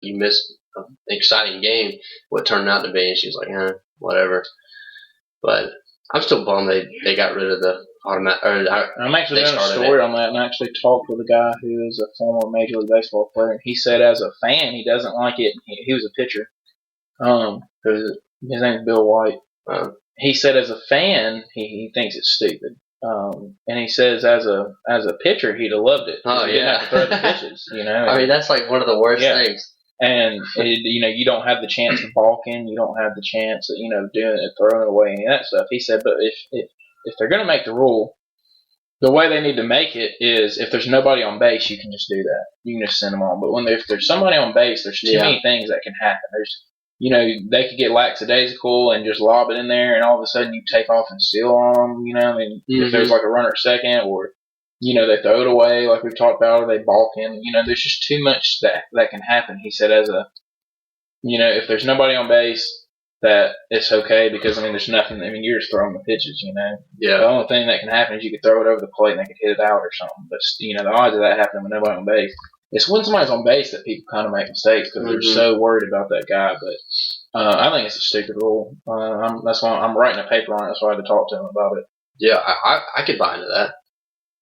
you missed an exciting game. What turned out to be, and she's like, whatever. But I'm still bummed they got rid of the automatic. I'm actually doing a story on that, and I actually talked with a guy who is a former Major League Baseball player, and he said as a fan he doesn't like it. He was a pitcher. His name's Bill White. He said as a fan he thinks it's stupid. And he says as a pitcher he'd have loved it. Oh, he didn't have to throw the pitches, I mean, that's like one of the worst things. And you don't have the chance of balking. You don't have the chance of doing it, throwing it away, any of that stuff. He said, but if they're going to make the rule, the way they need to make it is if there's nobody on base, you can just do that. You can just send them on. But if there's somebody on base, there's too many things that can happen. There's they could get lackadaisical and just lob it in there, and all of a sudden you take off and steal on them. And if there's like a runner at second, or they throw it away like we've talked about, or they balk him. There's just too much that can happen. He said if there's nobody on base, that it's okay because there's nothing. You're just throwing the pitches. Yeah. The only thing that can happen is you could throw it over the plate and they could hit it out or something. But the odds of that happening with nobody on base. It's when somebody's on base that people kind of make mistakes because they're so worried about that guy. But I think it's a stupid rule. That's why I'm writing a paper on it. That's why I had to talk to him about it. Yeah, I could buy into that.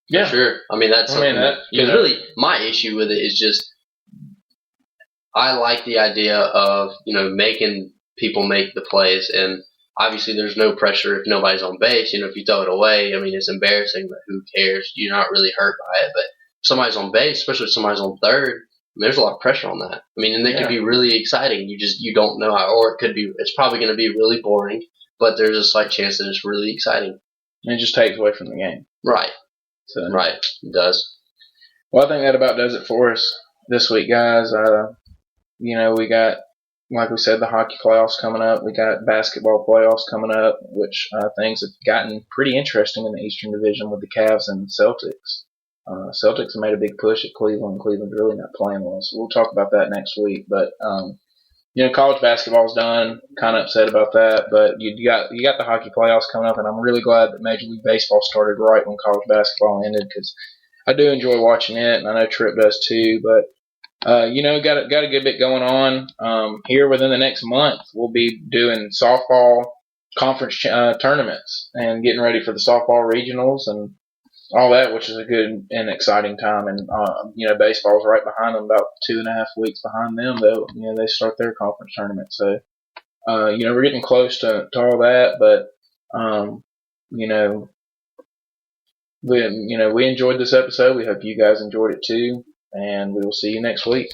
Yeah, for sure. That's something because really my issue with it is just I like the idea of making people make the plays, and obviously there's no pressure if nobody's on base. If you throw it away, it's embarrassing, but who cares? You're not really hurt by it. But if somebody's on base, especially if somebody's on third, there's a lot of pressure on that. And they could be really exciting. You don't know how, or it could be. It's probably going to be really boring, but there's a slight chance that it's really exciting. And it just takes away from the game. Right. Right. It does. Well, I think that about does it for us this week, guys. We got, like we said, the hockey playoffs coming up. We got basketball playoffs coming up, which things have gotten pretty interesting in the Eastern Division with the Cavs and Celtics. Celtics have made a big push at Cleveland. Cleveland's really not playing well, so we'll talk about that next week. But college basketball's done. Kind of upset about that, but you got the hockey playoffs coming up, and I'm really glad that Major League Baseball started right when college basketball ended because I do enjoy watching it, and I know Tripp does too. But got a good bit going on. Here within the next month, we'll be doing softball conference tournaments and getting ready for the softball regionals and all that, which is a good and exciting time. And baseball's right behind them, about 2.5 weeks behind them. Though they start their conference tournament, so we're getting close to all that. But we enjoyed this episode. We hope you guys enjoyed it too, and we will see you next week.